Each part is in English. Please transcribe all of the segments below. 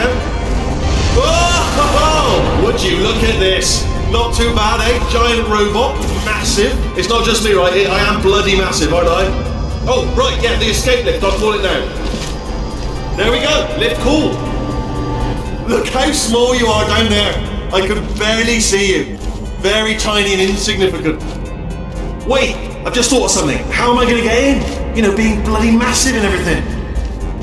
yeah? Oh, would you look at this? Not too bad, eh? Giant robot, massive. It's not just me, right? I am bloody massive, aren't I? Oh, right, yeah, the escape lift, I'll call it now. There we go, lift cool. Look how small you are down there. I can barely see you. Very tiny and insignificant. Wait, I've just thought of something. How am I going to get in? You know, being bloody massive and everything.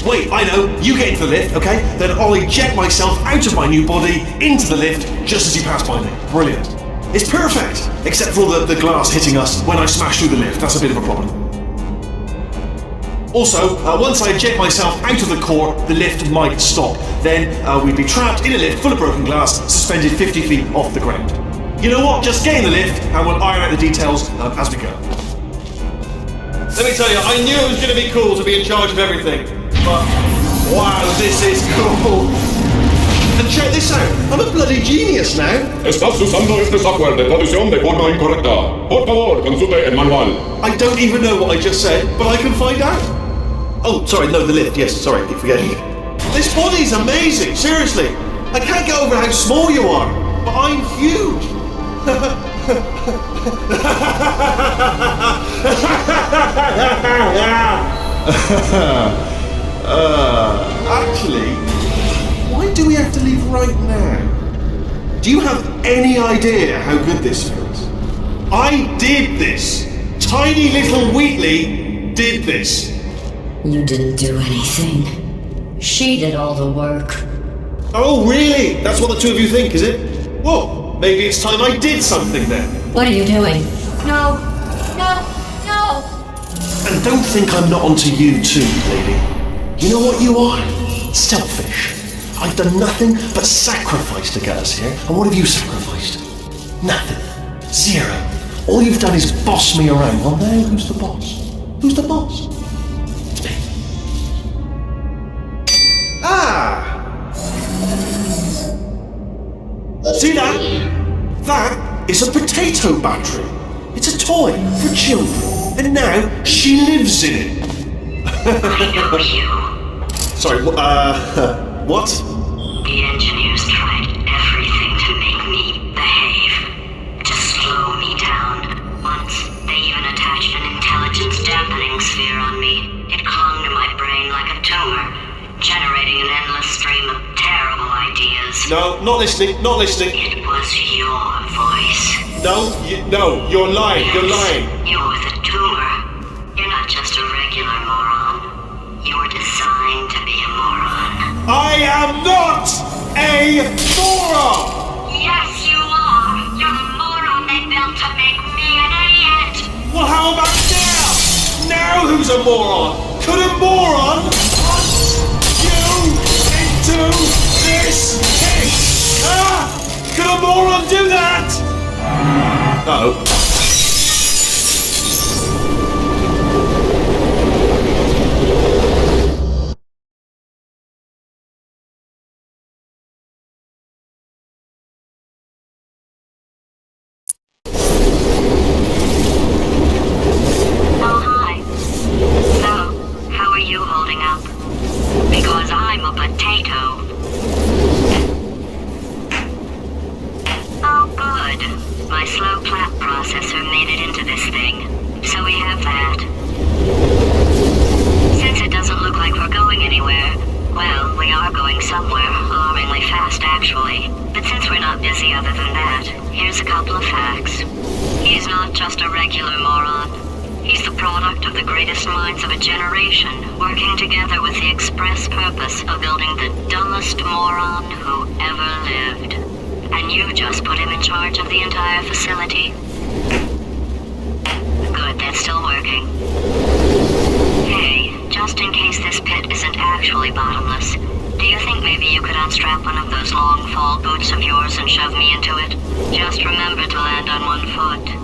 Wait, I know. You get into the lift, okay? Then I'll eject myself out of my new body into the lift just as you pass by me. Brilliant. It's perfect, except for the glass hitting us when I smash through the lift. That's a bit of a problem. Also, once I eject myself out of the core, the lift might stop. Then we'd be trapped in a lift full of broken glass, suspended 50 feet off the ground. You know what? Just get in the lift and we'll iron out the details as we go. Let me tell you, I knew it was going to be cool to be in charge of everything. But, wow, this is cool. And check this out, I'm a bloody genius now. Estás usando este software de traducción de forma incorrecta. Por favor, consulte el manual. I don't even know what I just said, but I can find out. Oh, sorry, no, the lift, yes, sorry, keep forgetting. This body's amazing, seriously. I can't get over how small you are, but I'm huge. Actually, why do we have to leave right now? Do you have any idea how good this feels? I did this. Tiny little Wheatley did this. You didn't do anything. She did all the work. Oh, really? That's what the two of you think, is it? Well, maybe it's time I did something then. What are you doing? No. No. No. And don't think I'm not onto you too, lady. You know what you are? Selfish. I've done nothing but sacrifice to get us here. And what have you sacrificed? Nothing. Zero. All you've done is boss me around. Well, now who's the boss? Who's the boss? It's me. Ah! See that? That is a potato battery. It's a toy for children. And now she lives in it. I know you. Sorry, what? The engineers tried everything to make me behave, to slow me down. Once, they even attached an intelligence dampening sphere on me. It clung to my brain like a tumor, generating an endless stream of terrible ideas. No, not listening, not listening. It was your voice. No, you're lying, Yes, you're lying. You're the tumor. You're not just a regular moron. You're designed to be a moron. I am not a moron! Yes, you are. You're the moron they built to make me an idiot. Well, how about now? Now who's a moron? Could a moron punch you into this pit? Ah! Could a moron do that? Uh-oh. Oh, hi. So, how are you holding up? Because I'm a potato. Oh, good. My slow clap processor made it into this thing. So we have that. Since it doesn't look like we're going anywhere, well, we are going somewhere, alarmingly fast actually. But since we're not busy other than that, here's a couple of facts. He's not just a regular moron. He's the product of the greatest minds of a generation, working together with the express purpose of building the dumbest moron who ever lived. And you just put him in charge of the entire facility. Good, that's still working. Hey, just in case this pit isn't actually bottomless, do you think maybe you could unstrap one of those long fall boots of yours and shove me into it? Just remember to land on one foot.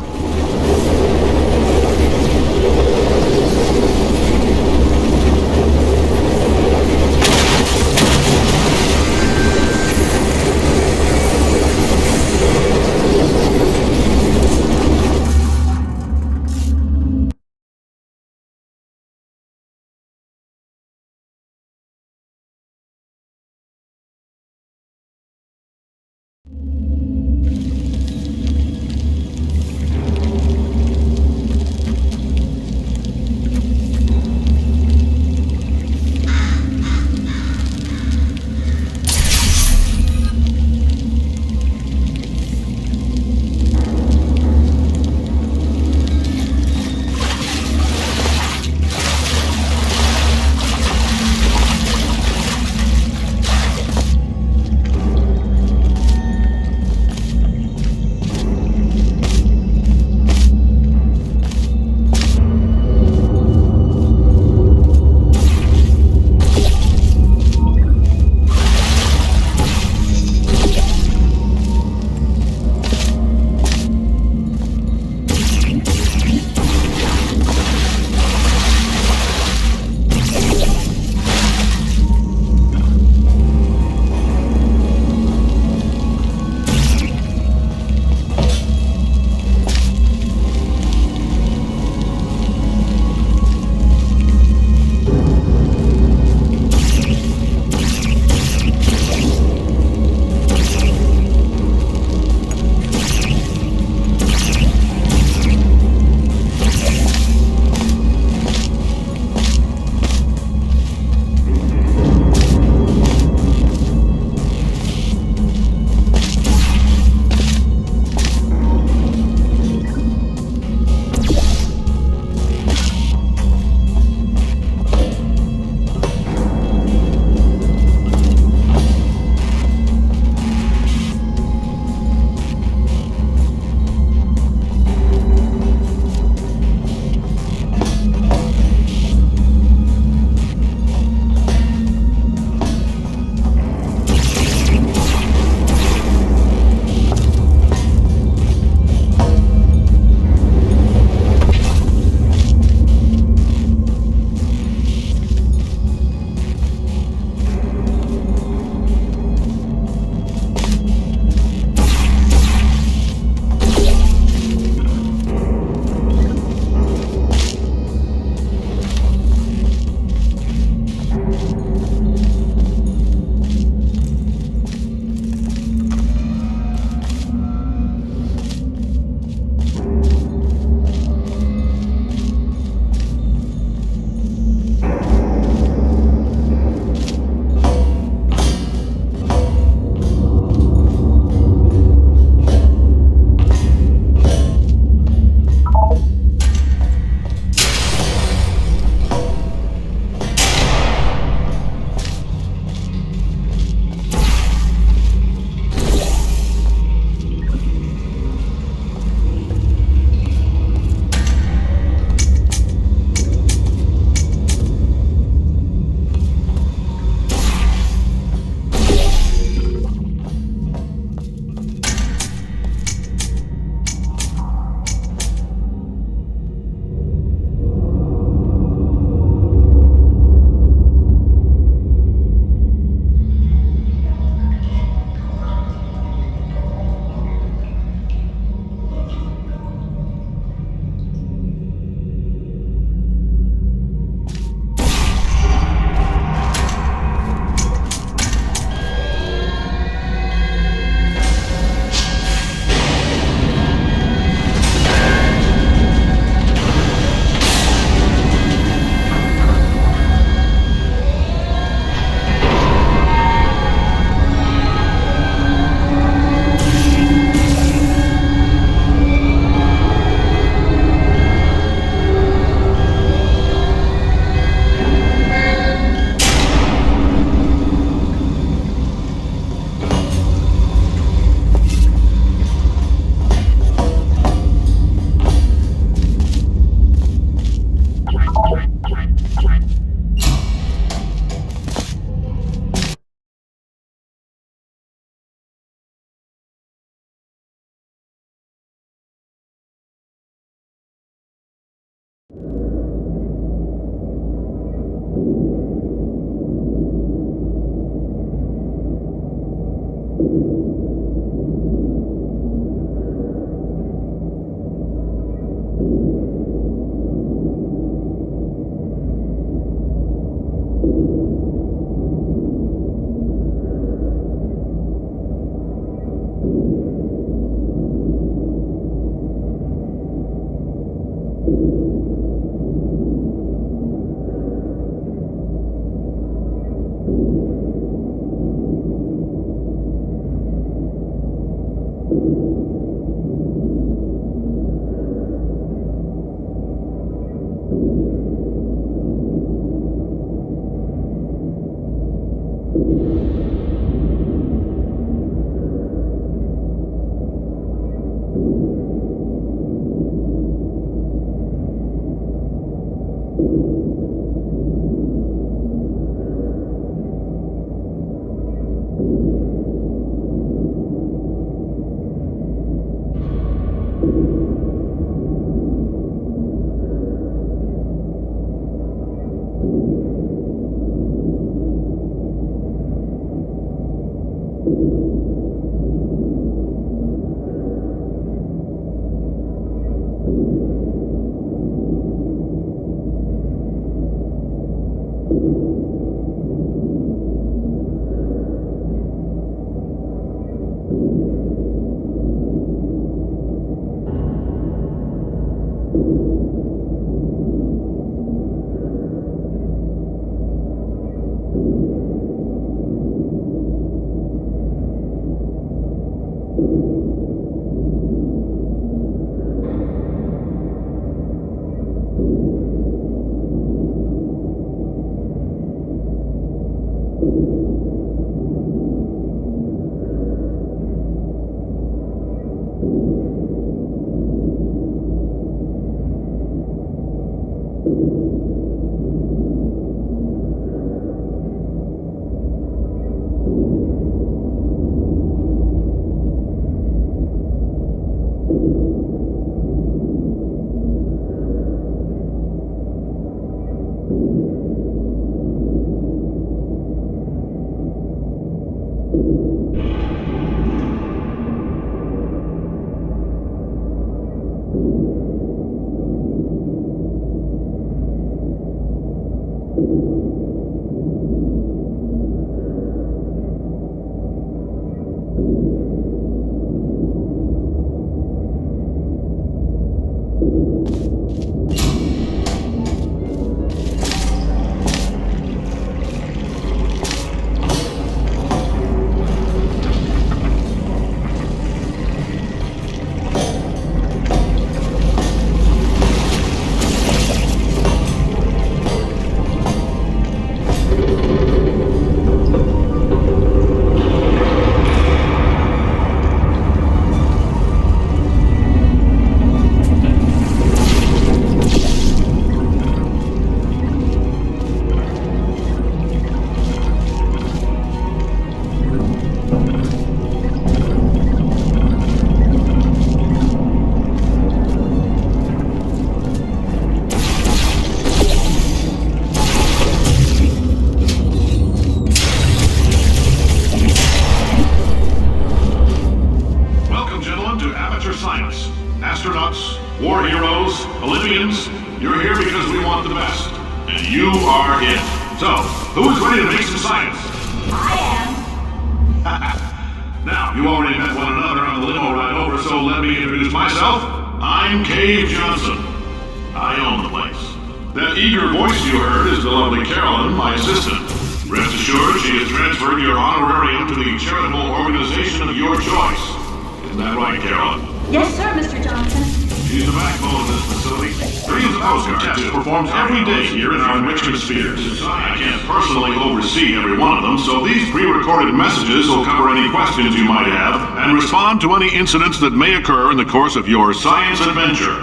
To any incidents that may occur in the course of your science adventure.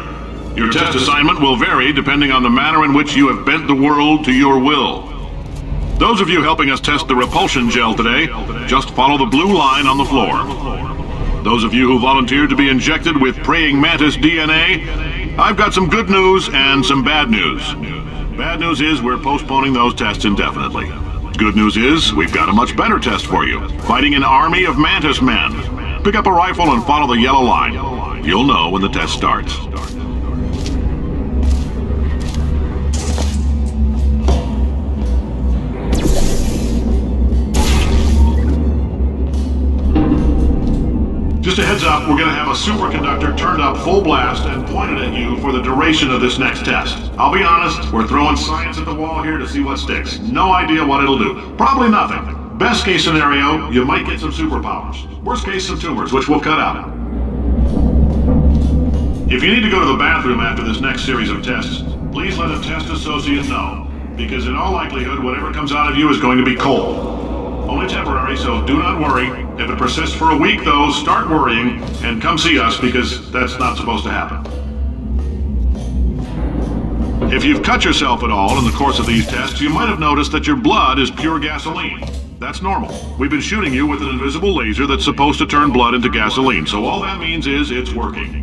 Your test assignment will vary depending on the manner in which you have bent the world to your will. Those of you helping us test the repulsion gel today, just follow the blue line on the floor. Those of you who volunteered to be injected with praying mantis DNA, I've got some good news and some bad news. Bad news is we're postponing those tests indefinitely. Good news is, we've got a much better test for you. Fighting an army of Mantis men. Pick up a rifle and follow the yellow line. You'll know when the test starts. Just a heads up, we're going to have a superconductor turned up full blast and pointed at you for the duration of this next test. I'll be honest, we're throwing science at the wall here to see what sticks. No idea what it'll do. Probably nothing. Best case scenario, you might get some superpowers. Worst case, some tumors, which we'll cut out. If you need to go to the bathroom after this next series of tests, please let a test associate know. Because in all likelihood, whatever comes out of you is going to be cold. Only temporary, so do not worry. If it persists for a week, though, start worrying and come see us because that's not supposed to happen. If you've cut yourself at all in the course of these tests, you might have noticed that your blood is pure gasoline. That's normal. We've been shooting you with an invisible laser that's supposed to turn blood into gasoline, so all that means is it's working.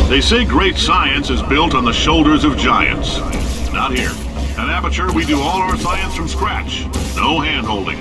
They say great science is built on the shoulders of giants. Not here. At Aperture, we do all our science from scratch. No hand-holding.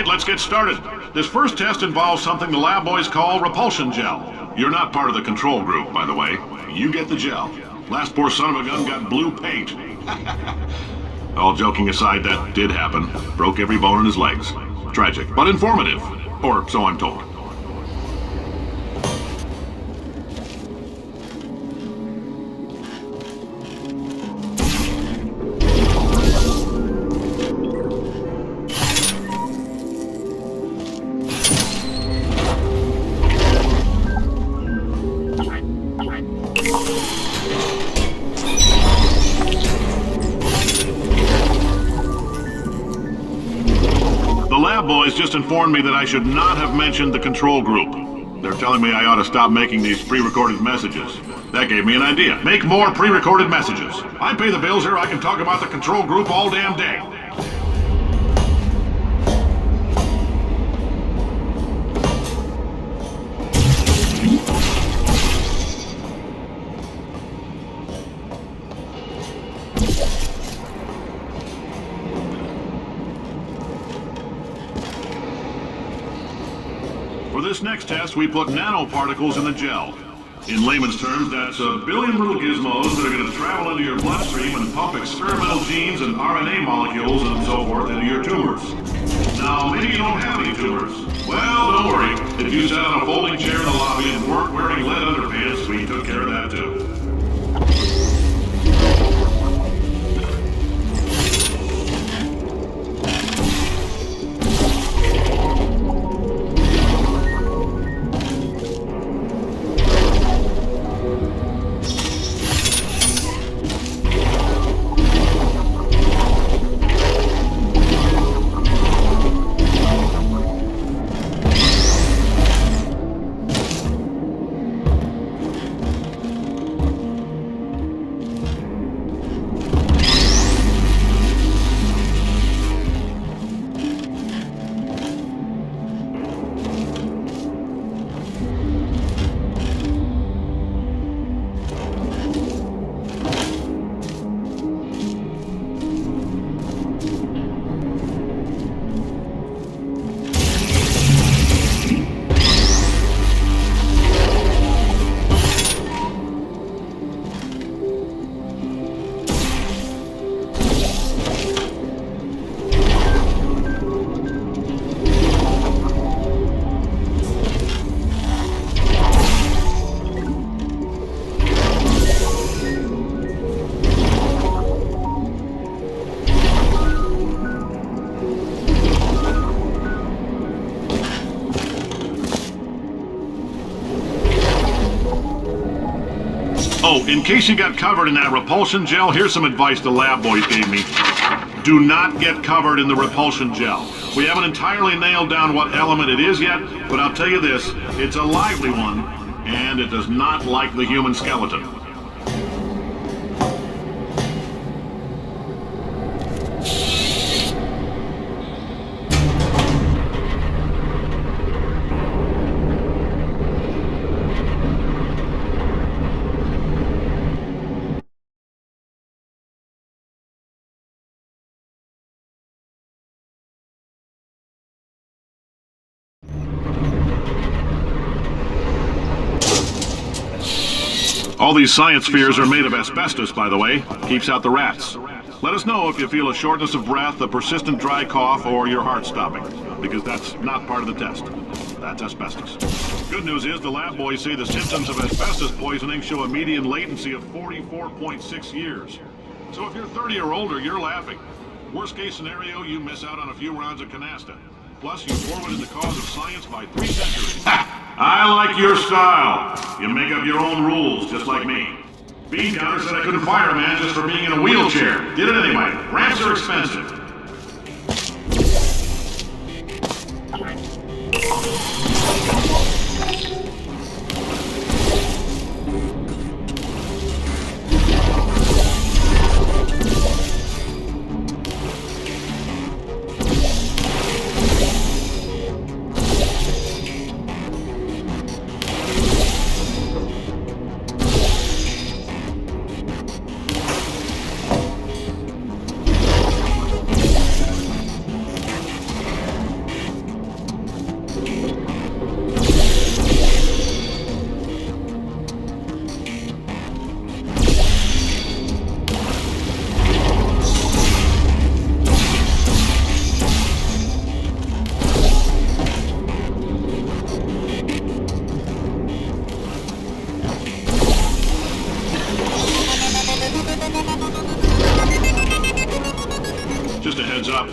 Let's get started. This first test involves something the lab boys call repulsion gel. You're not part of the control group, by the way. You get the gel. Last poor son of a gun got blue paint. All joking aside, that did happen. Broke every bone in his legs. Tragic, but informative. Or so I'm told. Boys just informed me that I should not have mentioned the control group. They're telling me I ought to stop making these pre-recorded messages. That gave me an idea. Make more pre-recorded messages. I pay the bills here, I can talk about the control group all damn day. For this next test, we put nanoparticles in the gel. In layman's terms, that's a billion little gizmos that are going to travel into your bloodstream and pump experimental genes and RNA molecules and so forth into your tumors. Now, maybe you don't have any tumors. Well, don't worry. If you sat on a folding chair in the lobby and weren't wearing lead underpants, we took care of that too. Oh, in case you got covered in that repulsion gel, here's some advice the lab boys gave me. Do not get covered in the repulsion gel. We haven't entirely nailed down what element it is yet, but I'll tell you this, it's a lively one, and it does not like the human skeleton. All these science spheres are made of asbestos, by the way. Keeps out the rats. Let us know if you feel a shortness of breath, a persistent dry cough, or your heart stopping, because that's not part of the test. That's asbestos. Good news is the lab boys say the symptoms of asbestos poisoning show a median latency of 44.6 years. So if you're 30 or older, you're laughing. Worst case scenario, you miss out on a few rounds of canasta. Plus, you forwarded the cause of science by 3 centuries. I like your style. You make up your own rules, just like me. Bean Counter said I couldn't fire a man just for being in a wheelchair. Did it anyway. Ramps are expensive.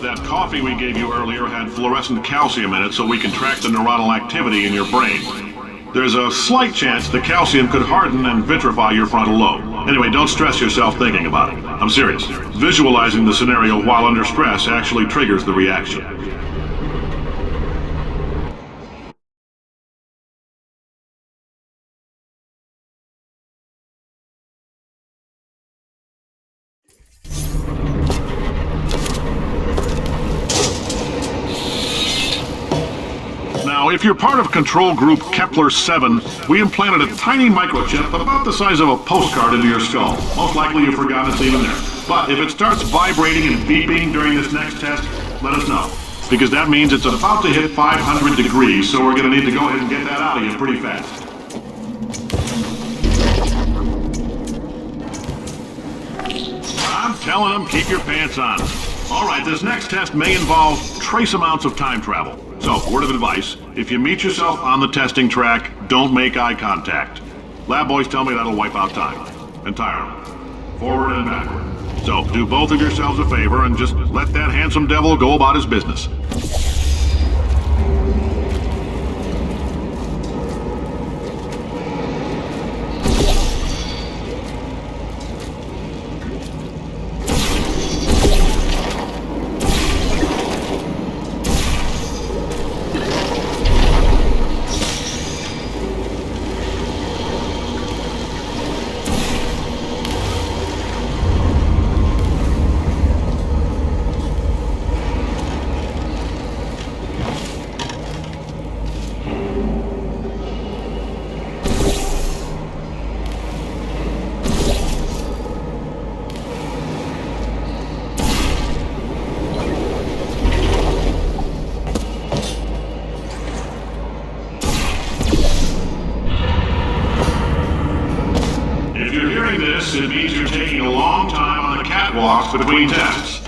That coffee we gave you earlier had fluorescent calcium in it so we can track the neuronal activity in your brain. There's a slight chance the calcium could harden and vitrify your frontal lobe. Anyway, don't stress yourself thinking about it. I'm serious. Visualizing the scenario while under stress actually triggers the reaction. If you're part of control group Kepler-7, we implanted a tiny microchip about the size of a postcard into your skull. Most likely you've forgotten it's even there. But if it starts vibrating and beeping during this next test, let us know. Because that means it's about to hit 500 degrees, so we're going to need to go ahead and get that out of you pretty fast. I'm telling them, keep your pants on. All right, this next test may involve trace amounts of time travel. So, word of advice, if you meet yourself on the testing track, don't make eye contact. Lab boys tell me that'll wipe out time. Entirely. Forward and backward. So, do both of yourselves a favor and just let that handsome devil go about his business. It means you're taking a long time on the catwalks between tests.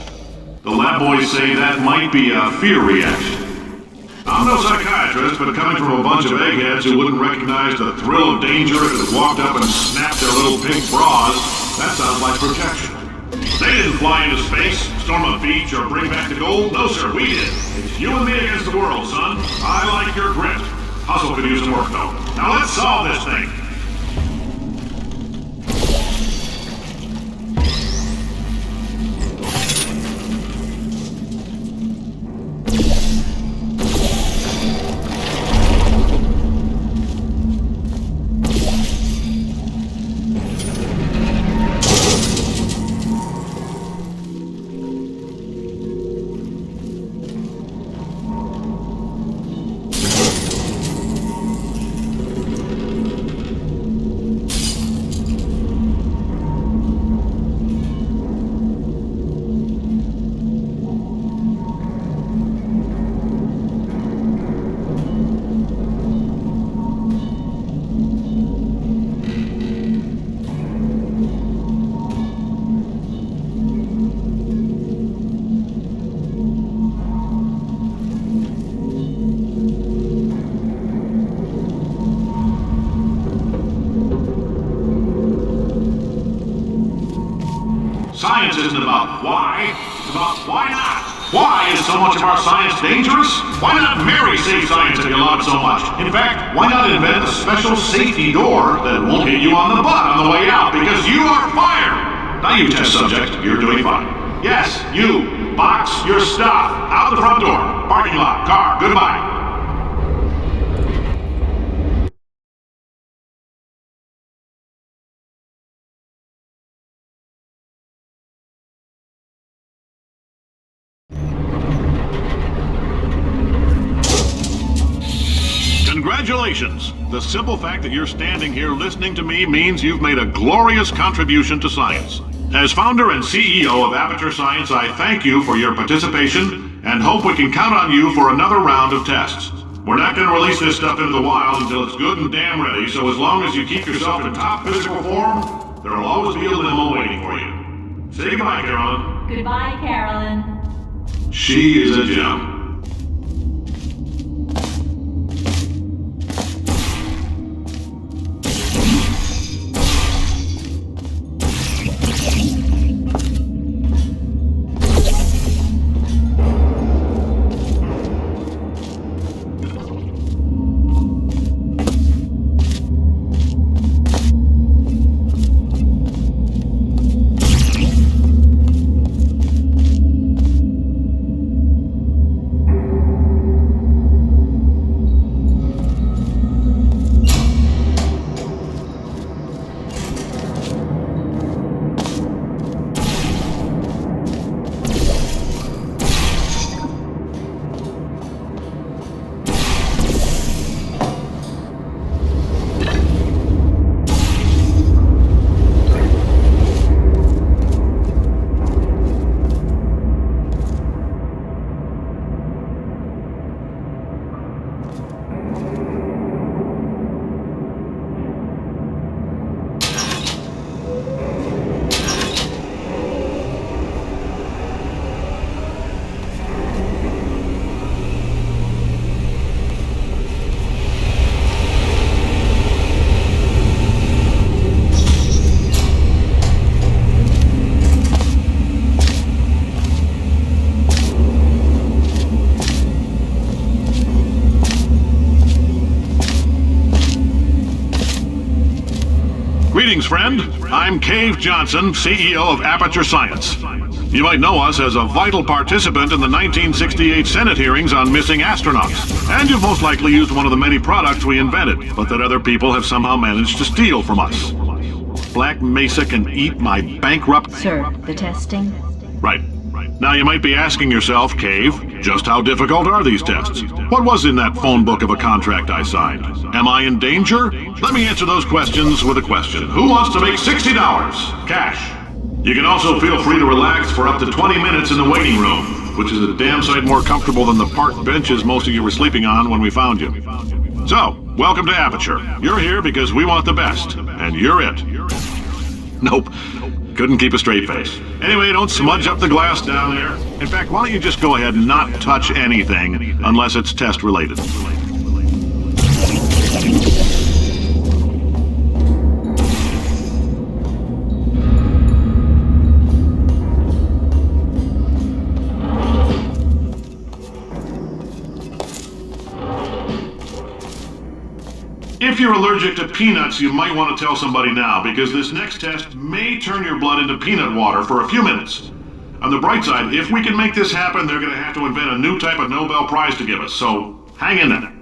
The lab boys say that might be a fear reaction. I'm no psychiatrist, but coming from a bunch of eggheads who wouldn't recognize the thrill of danger if it walked up and snapped their little pink bras, that sounds like protection. They didn't fly into space, storm a beach, or bring back the gold. No, sir, we did. It's you and me against the world, son. I like your grit. Hustle could use some work, though. Now let's solve this thing. Isn't so much of our science dangerous? Why not marry safe science if you love it so much? In fact, why not invent a special safety door that won't hit you on the butt on the way out because you are fired? Now you test subject, you're doing fine. Yes, you. Box your stuff. Out the front door. Parking lot. Car. Goodbye. Congratulations! The simple fact that you're standing here listening to me means you've made a glorious contribution to science. As founder and CEO of Aperture Science, I thank you for your participation and hope we can count on you for another round of tests. We're not going to release this stuff into the wild until it's good and damn ready, so as long as you keep yourself in top physical form, there'll always be a limo waiting for you. Say goodbye, Carolyn. Goodbye, Carolyn. She is a gem. Greetings, friend. I'm Cave Johnson, CEO of Aperture Science. You might know us as a vital participant in the 1968 Senate hearings on missing astronauts. And you've most likely used one of the many products we invented, but that other people have somehow managed to steal from us. Black Mesa can eat my bankrupt... Sir, the testing? Right. Now you might be asking yourself, Cave, just how difficult are these tests? What was in that phone book of a contract I signed? Am I in danger? Let me answer those questions with a question. Who wants to make $60? Cash. You can also feel free to relax for up to 20 minutes in the waiting room, which is a damn sight more comfortable than the park benches most of you were sleeping on when we found you. So, welcome to Aperture. You're here because we want the best, and you're it. Nope. Couldn't keep a straight face. Anyway, don't smudge up the glass down there. In fact, why don't you just go ahead and not touch anything unless it's test related. If you're allergic to peanuts, you might want to tell somebody now, because this next test may turn your blood into peanut water for a few minutes. On the bright side, if we can make this happen, they're going to have to invent a new type of Nobel Prize to give us, so hang in there.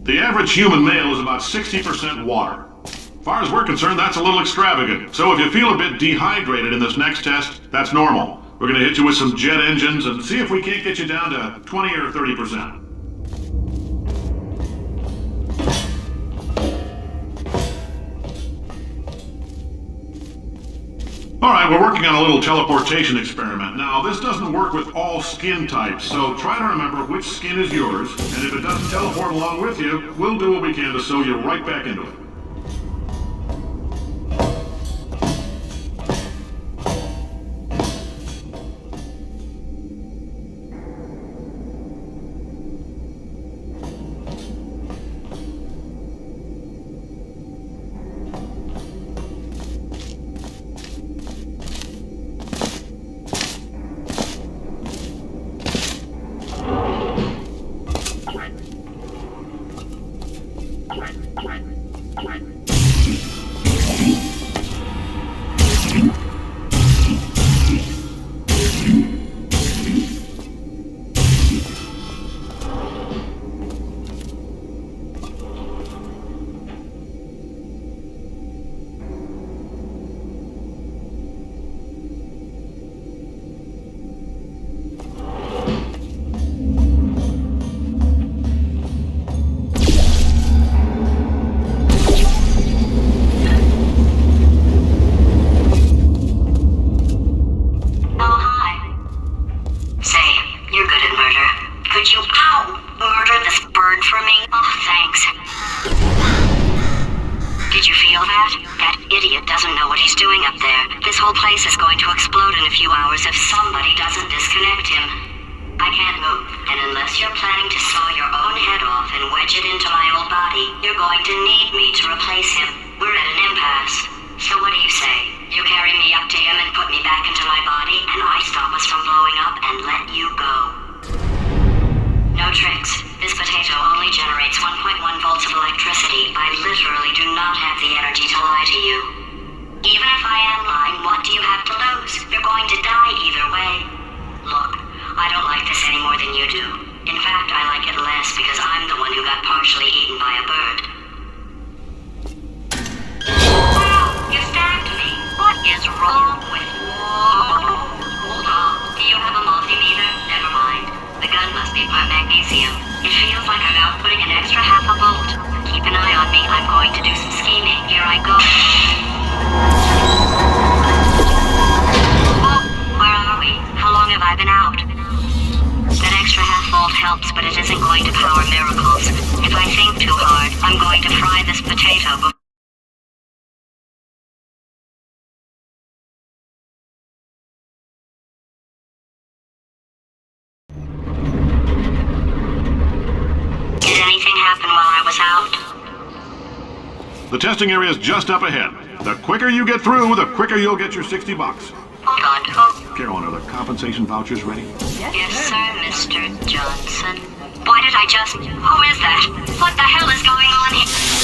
The average human male is about 60% water. As far as we're concerned, that's a little extravagant. So if you feel a bit dehydrated in this next test, that's normal. We're going to hit you with some jet engines and see if we can't get you down to 20 or 30%. Alright, we're working on a little teleportation experiment. Now, this doesn't work with all skin types, so try to remember which skin is yours, and if it doesn't teleport along with you, we'll do what we can to sew you right back into it. whole place is going to explode in a few hours if somebody doesn't disconnect him. I can't move, and unless you're planning to saw your own head off and wedge it into my old body, you're going to need me to replace him. We're at an impasse. So what do you say? You carry me up to him and put me back into my body, and I stop us from blowing up and let you go. No tricks. This potato only generates 1.1 volts of electricity. I literally do not have the energy to lie to you. Even if I am lying, what do you have to lose? You're going to die either way. Look, I don't like this any more than you do. In fact, I like it less because I'm the one who got partially eaten by a bird. Wow, you stabbed me. What is wrong with you? Hold on. Do you have a multimeter? Never mind. The gun must be part magnesium. It feels like I'm outputting an extra half a volt. Keep an eye on me. I'm going to do some scheming. Here I go. Oh, where are we? How long have I been out? That extra half volt helps, but it isn't going to power miracles. If I think too hard, I'm going to fry this potato before... Did anything happen while I was out? The testing area is just up ahead. The quicker you get through, the quicker you'll get your $60. Hold on. Oh, Carolyn, are the compensation vouchers ready? yes, sir, Mr. Johnson. Why did I just... Who is that? What the hell is going on here?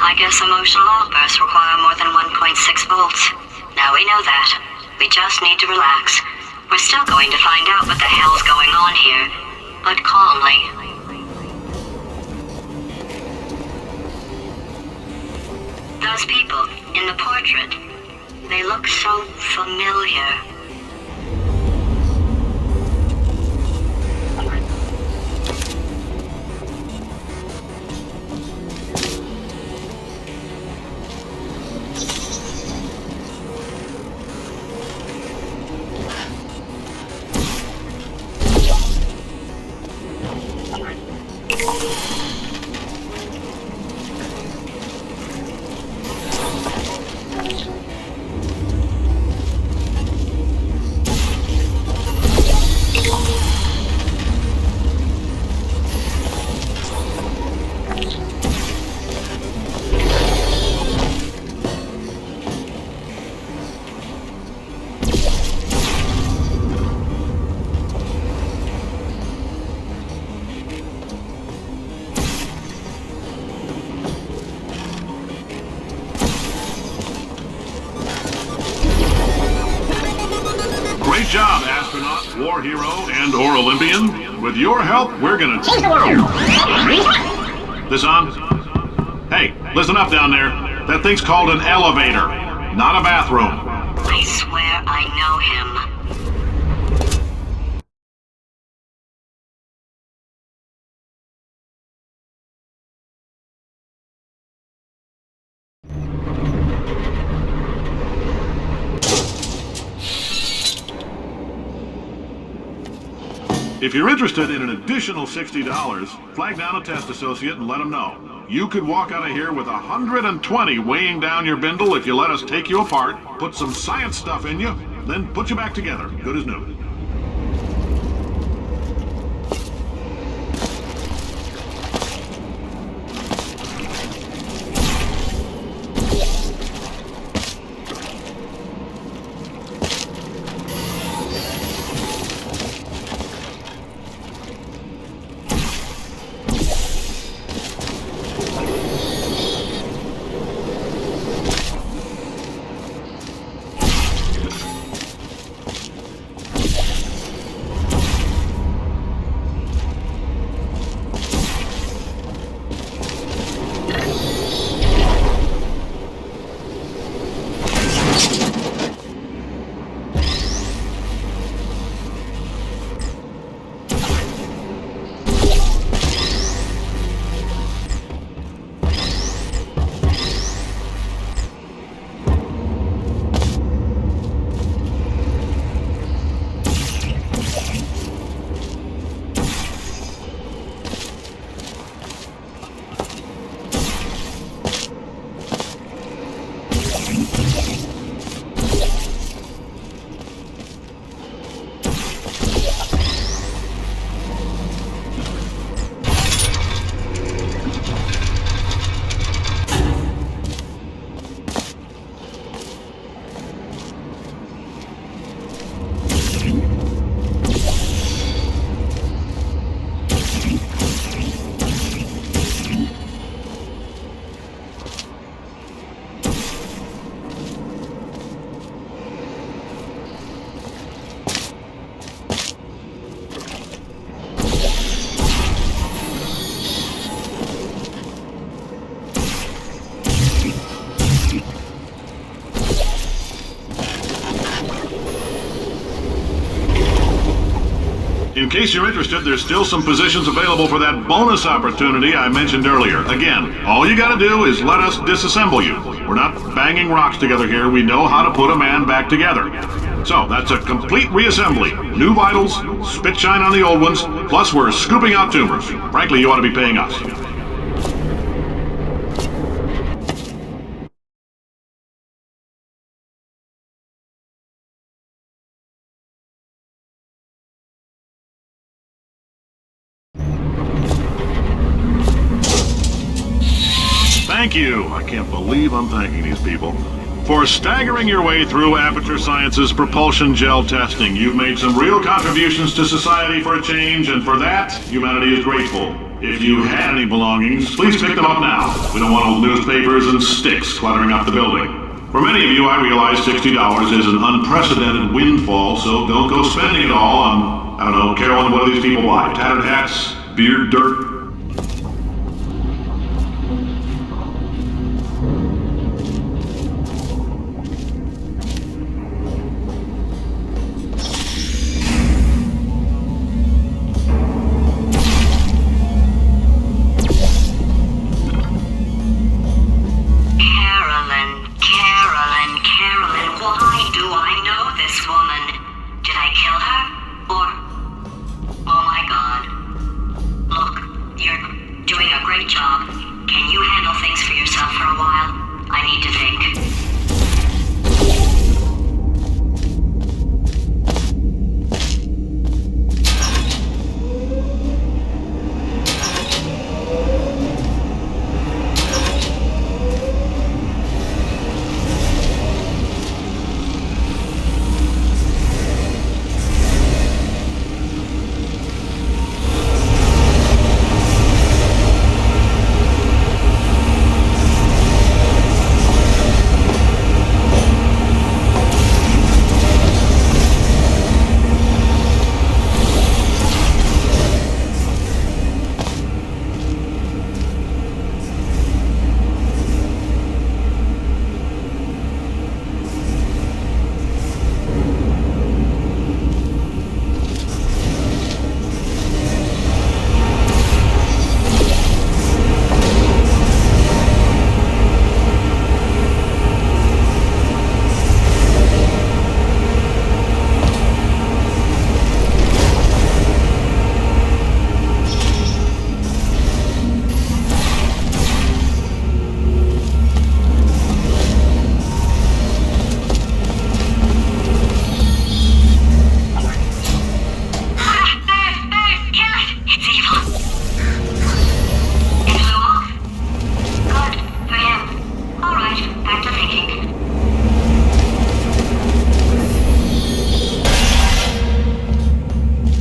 I guess emotional outbursts require more than 1.6 volts. Now we know that. We just need to relax. We're still going to find out what the hell's going on here, but calmly. Those people in the portrait, they look so familiar. Great job, astronaut, war hero, and/or Olympian. With your help, we're gonna change the world. This on? Hey, listen up down there. That thing's called an elevator, not a bathroom. I swear I know him. If you're interested in an additional $60, flag down a test associate and let them know. You could walk out of here with 120 weighing down your bindle if you let us take you apart, put some science stuff in you, then put you back together, good as new. In case you're interested, there's still some positions available for that bonus opportunity I mentioned earlier. Again, all you gotta do is let us disassemble you. We're not banging rocks together here. We know how to put a man back together. So, that's a complete reassembly. New vitals, spit shine on the old ones, plus we're scooping out tumors. Frankly, you ought to be paying us. Thank you. I can't believe I'm thanking these people. For staggering your way through Aperture Science's propulsion gel testing. You've made some real contributions to society for a change, and for that, humanity is grateful. If you had any belongings, please pick them up now. We don't want old newspapers and sticks cluttering up the building. For many of you, I realize $60 is an unprecedented windfall, so don't go spending it all on, I don't know, Carolyn, what do these people buy? Tattered hats? Beard dirt?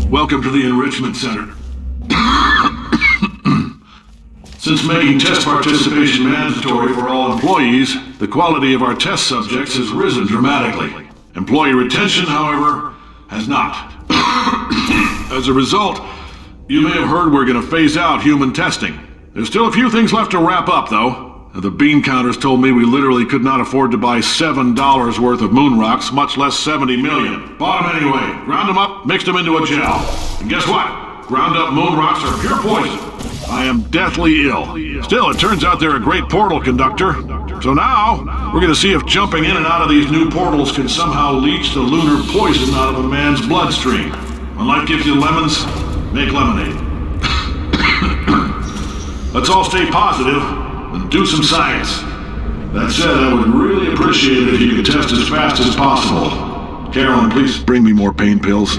Welcome to the Enrichment Center. Since making test participation mandatory for all employees, the quality of our test subjects has risen dramatically. Employee retention, however, has not. As a result, you may have heard we're going to phase out human testing. There's still a few things left to wrap up, though. The bean counters told me we literally could not afford to buy $7 worth of moon rocks, much less 70 million. Bought them anyway, ground them up, mixed them into a gel. And guess what? Ground up moon rocks are pure poison. I am deathly ill. Still, it turns out they're a great portal conductor. So now, we're gonna see if jumping in and out of these new portals can somehow leach the lunar poison out of a man's bloodstream. When life gives you lemons, make lemonade. Let's all stay positive and do some science. That said, I would really appreciate it if you could test as fast as possible. Carolyn, please bring me more pain pills.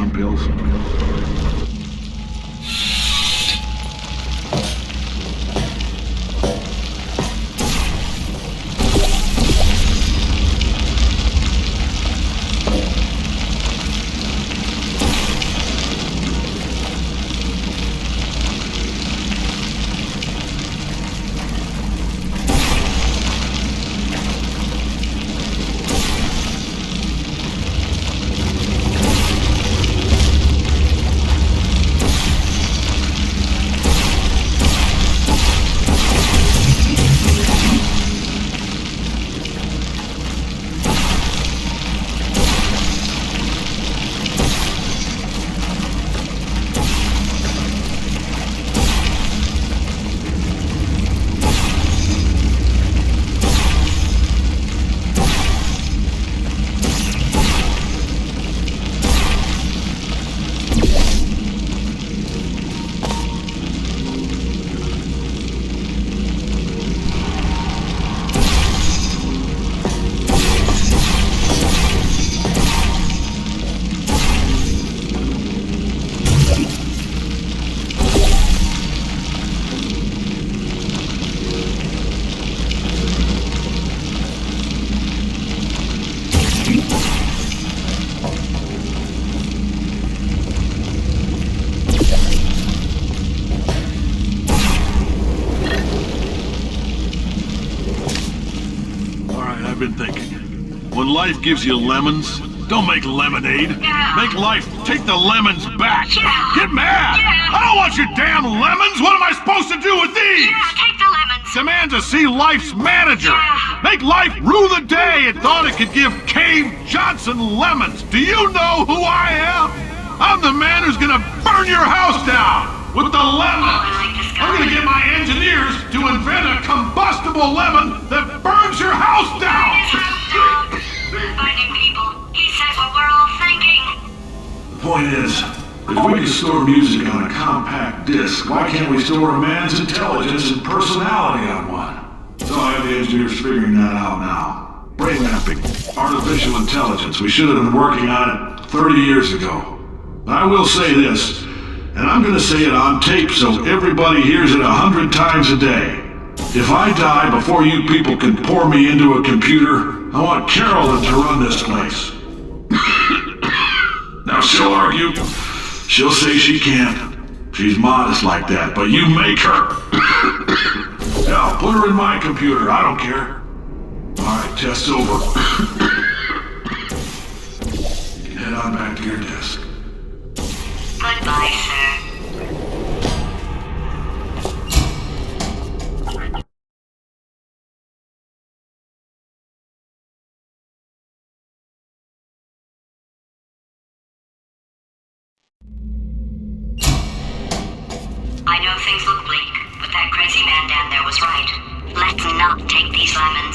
been thinking. When life gives you lemons, don't make lemonade. Yeah. Make life take the lemons back. Yeah. Get mad! Yeah. I don't want your damn lemons! What am I supposed to do with these? Yeah, take the lemons. Demand to see life's manager. Yeah. Make life rue the day it thought it could give Cave Johnson lemons. Do you know who I am? I'm the man who's gonna burn your house down with the lemon. I like this guy. I'm gonna get my engineers to invent a combustible lemon that burns your house down. His house down. Finding people. He said what we're all thinking. The point is, if we can store music on a compact disc, why can't we store a man's intelligence and personality on one? So I have the engineers figuring that out now. Brain mapping, artificial intelligence. We should have been working on it 30 years ago. I will say this, and I'm gonna say it on tape so everybody hears it 100 times a day. If I die before you people can pour me into a computer, I want Carolyn to run this place. Now she'll argue. She'll say she can't. She's modest like that, but you make her. Now, put her in my computer. I don't care. All right, test's over. Head on back to your desk. Goodbye, sir. I know things look bleak, but that crazy man down there was right. Let's not take these lemons.